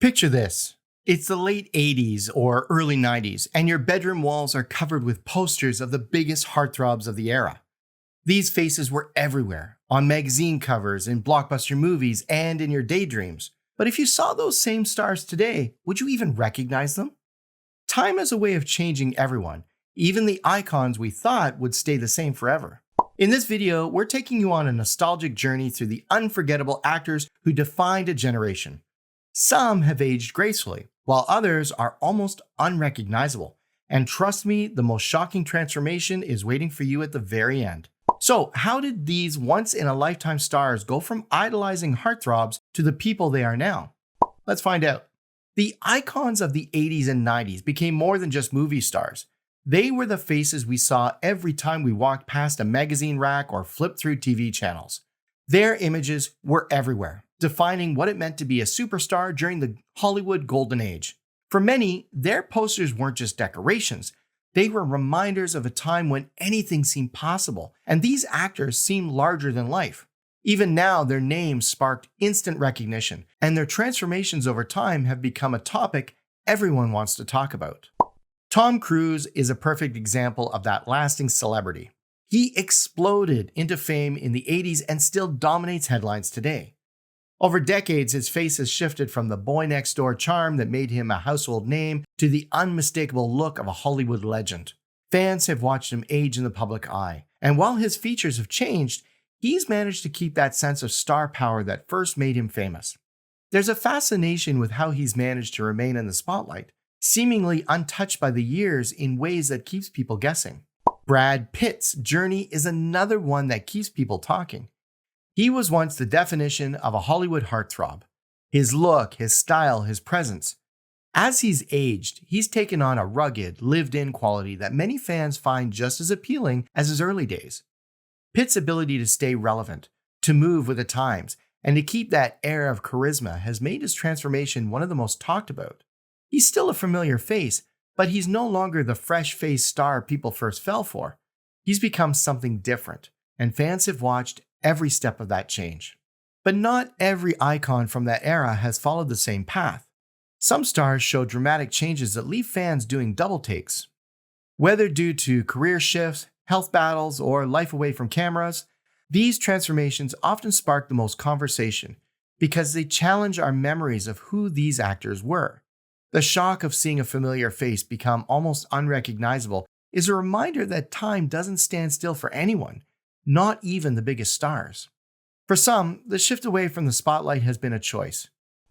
Picture this. It's the late 80s or early 90s, and your bedroom walls are covered with posters of the biggest heartthrobs of the era. These faces were everywhere, on magazine covers, in blockbuster movies, and in your daydreams. But if you saw those same stars today, would you even recognize them? Time has a way of changing everyone, even the icons we thought would stay the same forever. In this video, we're taking you on a nostalgic journey through the unforgettable actors who defined a generation. Some have aged gracefully, while others are almost unrecognizable. And trust me, the most shocking transformation is waiting for you at the very end. So, how did these once-in-a-lifetime stars go from idolizing heartthrobs to the people they are now? Let's find out. The icons of the 80s and 90s became more than just movie stars. They were the faces we saw every time we walked past a magazine rack or flipped through TV channels. Their images were everywhere, defining what it meant to be a superstar during the Hollywood Golden Age. For many, their posters weren't just decorations. They were reminders of a time when anything seemed possible, and these actors seemed larger than life. Even now, their names sparked instant recognition, and their transformations over time have become a topic everyone wants to talk about. Tom Cruise is a perfect example of that lasting celebrity. He exploded into fame in the 80s and still dominates headlines today. Over decades, his face has shifted from the boy-next-door charm that made him a household name to the unmistakable look of a Hollywood legend. Fans have watched him age in the public eye, and while his features have changed, he's managed to keep that sense of star power that first made him famous. There's a fascination with how he's managed to remain in the spotlight, seemingly untouched by the years in ways that keeps people guessing. Brad Pitt's journey is another one that keeps people talking. He was once the definition of a Hollywood heartthrob. His look, his style, his presence. As he's aged, he's taken on a rugged, lived-in quality that many fans find just as appealing as his early days. Pitt's ability to stay relevant, to move with the times, and to keep that air of charisma has made his transformation one of the most talked about. He's still a familiar face, but he's no longer the fresh-faced star people first fell for. He's become something different, and fans have watched every step of that change. But not every icon from that era has followed the same path. Some stars show dramatic changes that leave fans doing double takes. Whether due to career shifts, health battles, or life away from cameras, these transformations often spark the most conversation because they challenge our memories of who these actors were. The shock of seeing a familiar face become almost unrecognizable is a reminder that time doesn't stand still for anyone, not even the biggest stars. For some, the shift away from the spotlight has been a choice.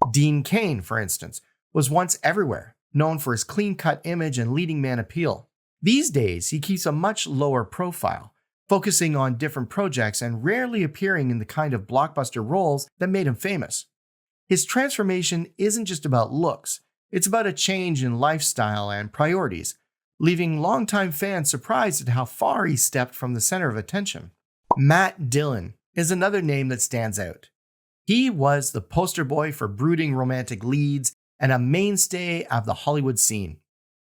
Dean Cain, for instance, was once everywhere, known for his clean-cut image and leading man appeal. These days, he keeps a much lower profile, focusing on different projects and rarely appearing in the kind of blockbuster roles that made him famous. His transformation isn't just about looks, it's about a change in lifestyle and priorities, leaving longtime fans surprised at how far he stepped from the center of attention. Matt Dillon is another name that stands out. He was the poster boy for brooding romantic leads and a mainstay of the Hollywood scene.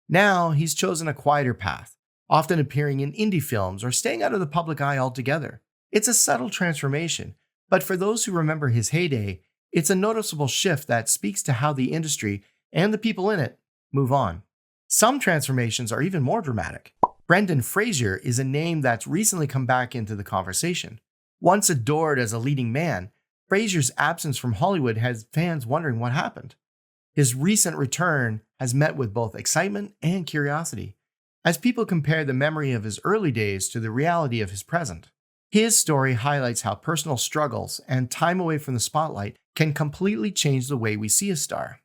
Now he's chosen a quieter path, often appearing in indie films or staying out of the public eye altogether. It's a subtle transformation, but for those who remember his heyday, it's a noticeable shift that speaks to how the industry and the people in it move on. Some transformations are even more dramatic. Brendan Fraser is a name that's recently come back into the conversation. Once adored as a leading man, Fraser's absence from Hollywood has fans wondering what happened. His recent return has met with both excitement and curiosity, as people compare the memory of his early days to the reality of his present. His story highlights how personal struggles and time away from the spotlight can completely change the way we see a star.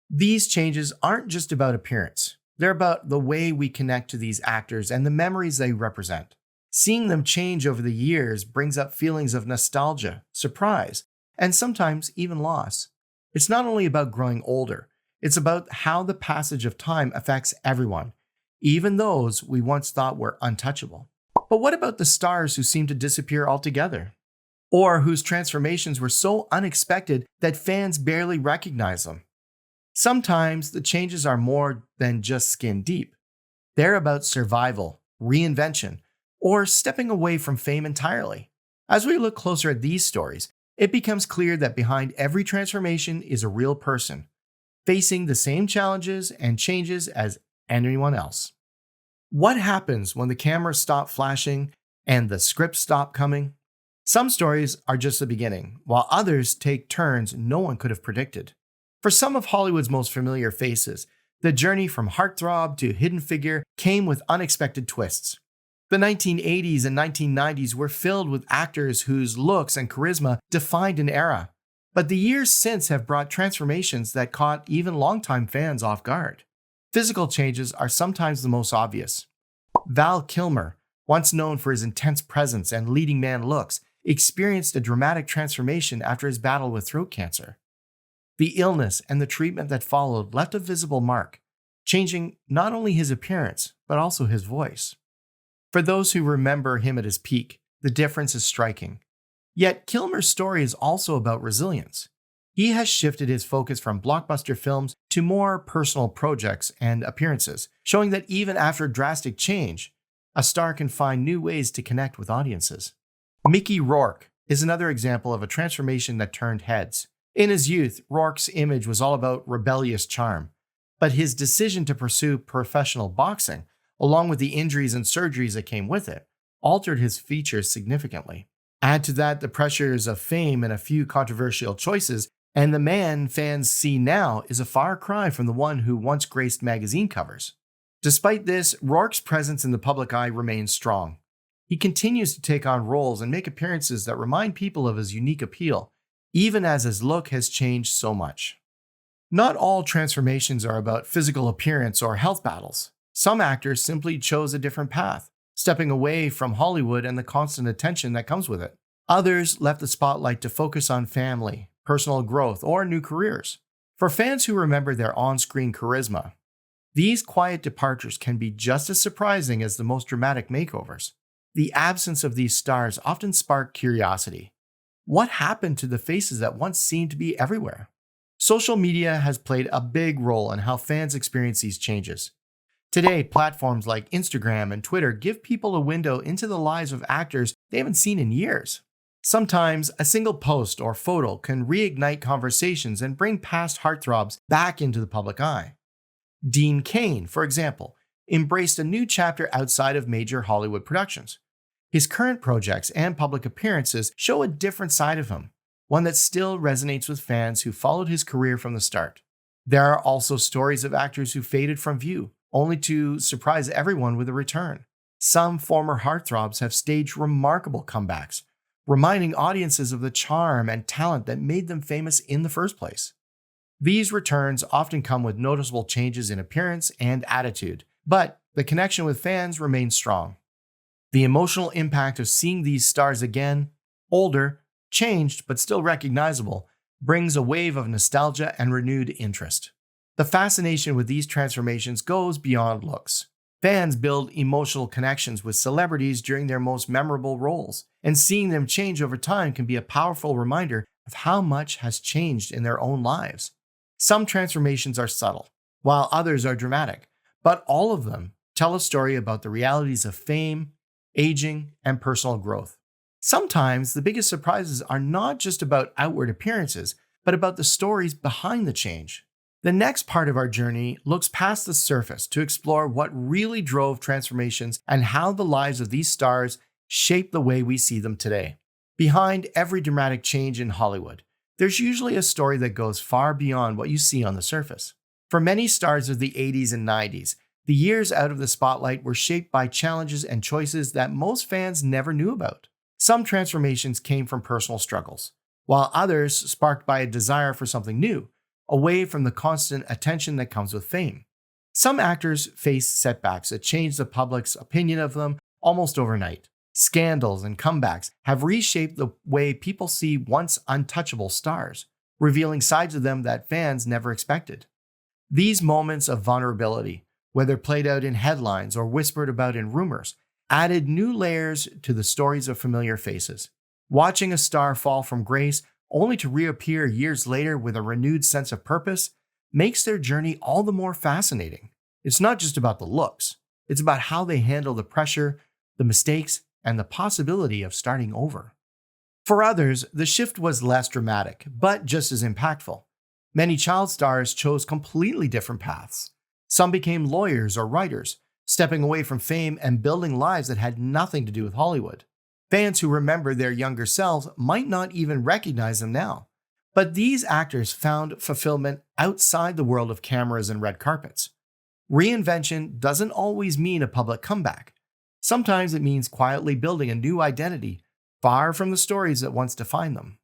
These changes aren't just about appearance. They're about the way we connect to these actors and the memories they represent. Seeing them change over the years brings up feelings of nostalgia, surprise, and sometimes even loss. It's not only about growing older, it's about how the passage of time affects everyone, even those we once thought were untouchable. But what about the stars who seem to disappear altogether? Or whose transformations were so unexpected that fans barely recognize them? Sometimes the changes are more than just skin deep. They're about survival, reinvention, or stepping away from fame entirely. As we look closer at these stories, it becomes clear that behind every transformation is a real person. facing the same challenges and changes as anyone else. What happens when the cameras stop flashing and the scripts stop coming? Some stories are just the beginning, while others take turns no one could have predicted. For some of Hollywood's most familiar faces, the journey from heartthrob to hidden figure came with unexpected twists. The 1980s and 1990s were filled with actors whose looks and charisma defined an era. But the years since have brought transformations that caught even longtime fans off guard. Physical changes are sometimes the most obvious. Val Kilmer, once known for his intense presence and leading man looks, experienced a dramatic transformation after his battle with throat cancer. The illness and the treatment that followed left a visible mark, changing not only his appearance, but also his voice. For those who remember him at his peak, the difference is striking. Yet Kilmer's story is also about resilience. He has shifted his focus from blockbuster films to more personal projects and appearances, showing that even after drastic change, a star can find new ways to connect with audiences. Mickey Rourke is another example of a transformation that turned heads. In his youth, Rourke's image was all about rebellious charm, but his decision to pursue professional boxing, along with the injuries and surgeries that came with it, altered his features significantly. Add to that the pressures of fame and a few controversial choices, and the man fans see now is a far cry from the one who once graced magazine covers. Despite this, Rourke's presence in the public eye remains strong. He continues to take on roles and make appearances that remind people of his unique appeal, even as his look has changed so much. Not all transformations are about physical appearance or health battles. Some actors simply chose a different path, stepping away from Hollywood and the constant attention that comes with it. Others left the spotlight to focus on family, personal growth, or new careers. For fans who remember their on-screen charisma, these quiet departures can be just as surprising as the most dramatic makeovers. The absence of these stars often spark curiosity. What happened to the faces that once seemed to be everywhere? Social media has played a big role in how fans experience these changes. Today, platforms like Instagram and Twitter give people a window into the lives of actors they haven't seen in years. Sometimes, a single post or photo can reignite conversations and bring past heartthrobs back into the public eye. Dean Cain, for example, embraced a new chapter outside of major Hollywood productions. His current projects and public appearances show a different side of him, one that still resonates with fans who followed his career from the start. There are also stories of actors who faded from view, only to surprise everyone with a return. Some former heartthrobs have staged remarkable comebacks, reminding audiences of the charm and talent that made them famous in the first place. These returns often come with noticeable changes in appearance and attitude, but the connection with fans remains strong. The emotional impact of seeing these stars again, older, changed but still recognizable, brings a wave of nostalgia and renewed interest. The fascination with these transformations goes beyond looks. Fans build emotional connections with celebrities during their most memorable roles, and seeing them change over time can be a powerful reminder of how much has changed in their own lives. Some transformations are subtle, while others are dramatic, but all of them tell a story about the realities of fame, aging, and personal growth. Sometimes the biggest surprises are not just about outward appearances, but about the stories behind the change. The next part of our journey looks past the surface to explore what really drove transformations and how the lives of these stars shape the way we see them today. Behind every dramatic change in Hollywood, there's usually a story that goes far beyond what you see on the surface. For many stars of the 80s and 90s, the years out of the spotlight were shaped by challenges and choices that most fans never knew about. Some transformations came from personal struggles, while others sparked by a desire for something new, away from the constant attention that comes with fame. Some actors faced setbacks that changed the public's opinion of them almost overnight. Scandals and comebacks have reshaped the way people see once untouchable stars, revealing sides of them that fans never expected. These moments of vulnerability, whether played out in headlines or whispered about in rumors, added new layers to the stories of familiar faces. Watching a star fall from grace only to reappear years later with a renewed sense of purpose makes their journey all the more fascinating. It's not just about the looks, it's about how they handle the pressure, the mistakes, and the possibility of starting over. For others, the shift was less dramatic, but just as impactful. Many child stars chose completely different paths. Some became lawyers or writers, stepping away from fame and building lives that had nothing to do with Hollywood. Fans who remember their younger selves might not even recognize them now. But these actors found fulfillment outside the world of cameras and red carpets. Reinvention doesn't always mean a public comeback. Sometimes it means quietly building a new identity, far from the stories that once defined them.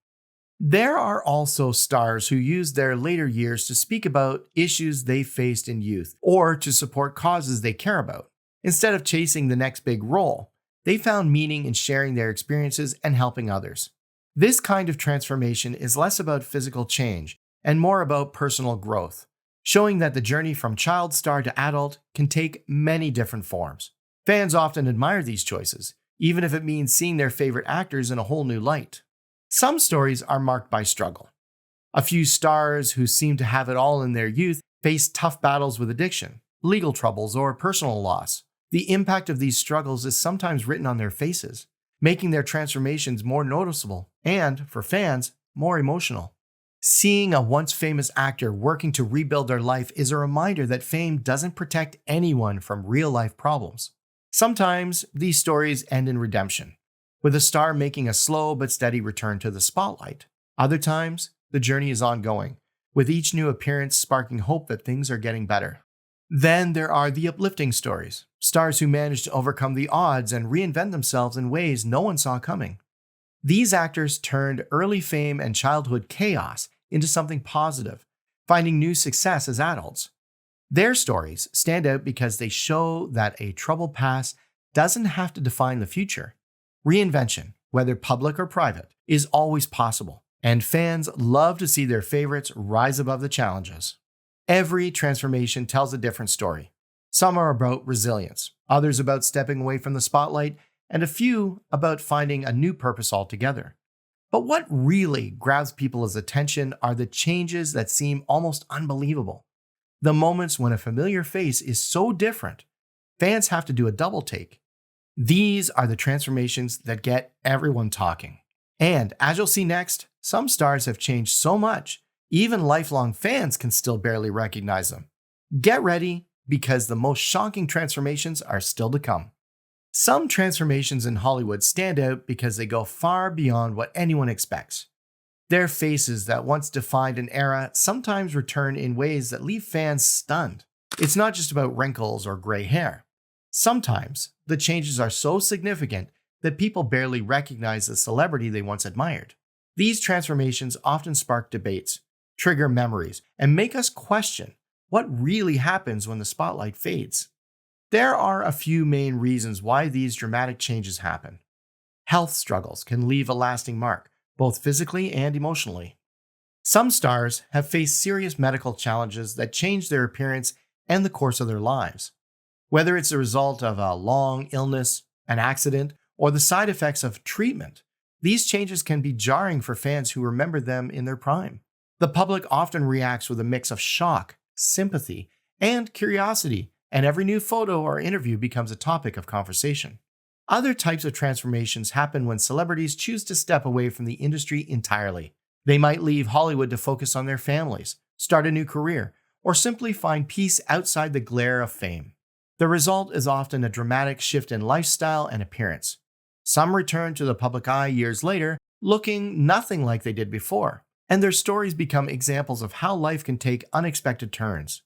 There are also stars who use their later years to speak about issues they faced in youth or to support causes they care about. Instead of chasing the next big role, they found meaning in sharing their experiences and helping others. This kind of transformation is less about physical change and more about personal growth, showing that the journey from child star to adult can take many different forms. Fans often admire these choices, even if it means seeing their favorite actors in a whole new light. Some stories are marked by struggle. A few stars who seem to have it all in their youth face tough battles with addiction, legal troubles, or personal loss. The impact of these struggles is sometimes written on their faces, making their transformations more noticeable and, for fans, more emotional. Seeing a once famous actor working to rebuild their life is a reminder that fame doesn't protect anyone from real-life problems. Sometimes these stories end in redemption, with a star making a slow but steady return to the spotlight. Other times, the journey is ongoing, with each new appearance sparking hope that things are getting better. Then there are the uplifting stories, stars who manage to overcome the odds and reinvent themselves in ways no one saw coming. These actors turned early fame and childhood chaos into something positive, finding new success as adults. Their stories stand out because they show that a troubled past doesn't have to define the future. Reinvention, whether public or private, is always possible, and fans love to see their favorites rise above the challenges. Every transformation tells a different story. Some are about resilience, others about stepping away from the spotlight, and a few about finding a new purpose altogether. But what really grabs people's attention are the changes that seem almost unbelievable. The moments when a familiar face is so different, fans have to do a double take. These are the transformations that get everyone talking. And as you'll see next, some stars have changed so much, even lifelong fans can still barely recognize them. Get ready, because the most shocking transformations are still to come. Some transformations in Hollywood stand out because they go far beyond what anyone expects. Their faces that once defined an era sometimes return in ways that leave fans stunned. It's not just about wrinkles or gray hair. Sometimes the changes are so significant that people barely recognize the celebrity they once admired. These transformations often spark debates, trigger memories, and make us question what really happens when the spotlight fades. There are a few main reasons why these dramatic changes happen. Health struggles can leave a lasting mark, both physically and emotionally. Some stars have faced serious medical challenges that change their appearance and the course of their lives. Whether it's a result of a long illness, an accident, or the side effects of treatment, these changes can be jarring for fans who remember them in their prime. The public often reacts with a mix of shock, sympathy, and curiosity, and every new photo or interview becomes a topic of conversation. Other types of transformations happen when celebrities choose to step away from the industry entirely. They might leave Hollywood to focus on their families, start a new career, or simply find peace outside the glare of fame. The result is often a dramatic shift in lifestyle and appearance. Some return to the public eye years later, looking nothing like they did before, and their stories become examples of how life can take unexpected turns.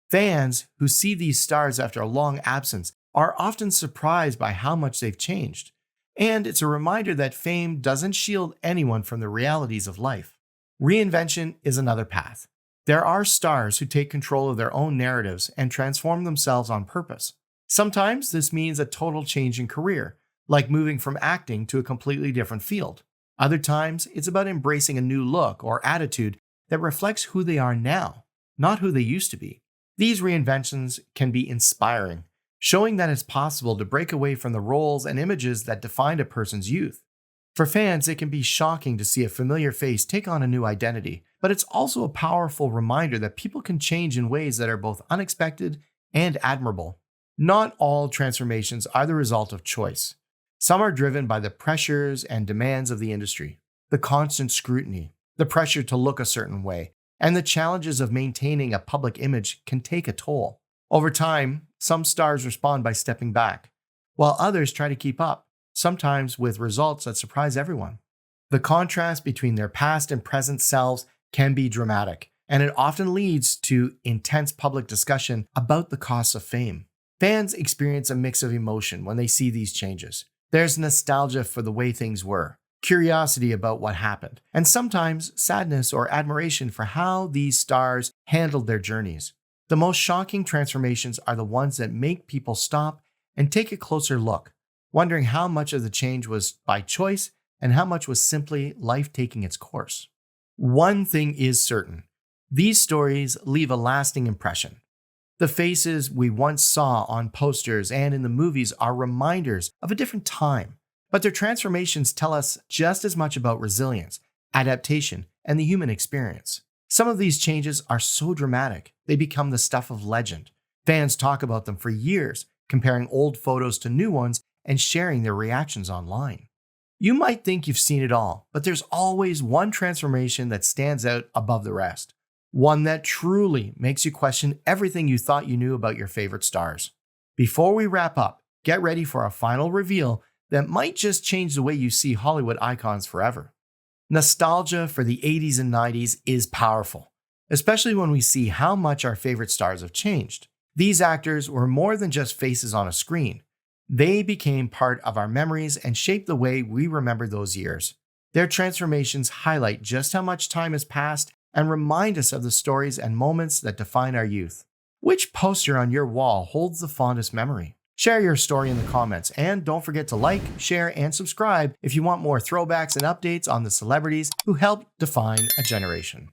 Fans who see these stars after a long absence are often surprised by how much they've changed, and it's a reminder that fame doesn't shield anyone from the realities of life. Reinvention is another path. There are stars who take control of their own narratives and transform themselves on purpose. Sometimes this means a total change in career, like moving from acting to a completely different field. Other times, it's about embracing a new look or attitude that reflects who they are now, not who they used to be. These reinventions can be inspiring, showing that it's possible to break away from the roles and images that defined a person's youth. For fans, it can be shocking to see a familiar face take on a new identity, but it's also a powerful reminder that people can change in ways that are both unexpected and admirable. Not all transformations are the result of choice. Some are driven by the pressures and demands of the industry, the constant scrutiny, the pressure to look a certain way, and the challenges of maintaining a public image can take a toll. Over time, some stars respond by stepping back, while others try to keep up, sometimes with results that surprise everyone. The contrast between their past and present selves can be dramatic, and it often leads to intense public discussion about the costs of fame. Fans experience a mix of emotion when they see these changes. There's nostalgia for the way things were, curiosity about what happened, and sometimes sadness or admiration for how these stars handled their journeys. The most shocking transformations are the ones that make people stop and take a closer look, wondering how much of the change was by choice and how much was simply life taking its course. One thing is certain: these stories leave a lasting impression. The faces we once saw on posters and in the movies are reminders of a different time, but their transformations tell us just as much about resilience, adaptation, and the human experience. Some of these changes are so dramatic, they become the stuff of legend. Fans talk about them for years, comparing old photos to new ones and sharing their reactions online. You might think you've seen it all, but there's always one transformation that stands out above the rest. One that truly makes you question everything you thought you knew about your favorite stars. Before we wrap up, get ready for a final reveal that might just change the way you see Hollywood icons forever. Nostalgia for the 80s and 90s is powerful, especially when we see how much our favorite stars have changed. These actors were more than just faces on a screen. They became part of our memories and shaped the way we remember those years. Their transformations highlight just how much time has passed and remind us of the stories and moments that define our youth. Which poster on your wall holds the fondest memory? Share your story in the comments, and don't forget to like, share, and subscribe if you want more throwbacks and updates on the celebrities who helped define a generation.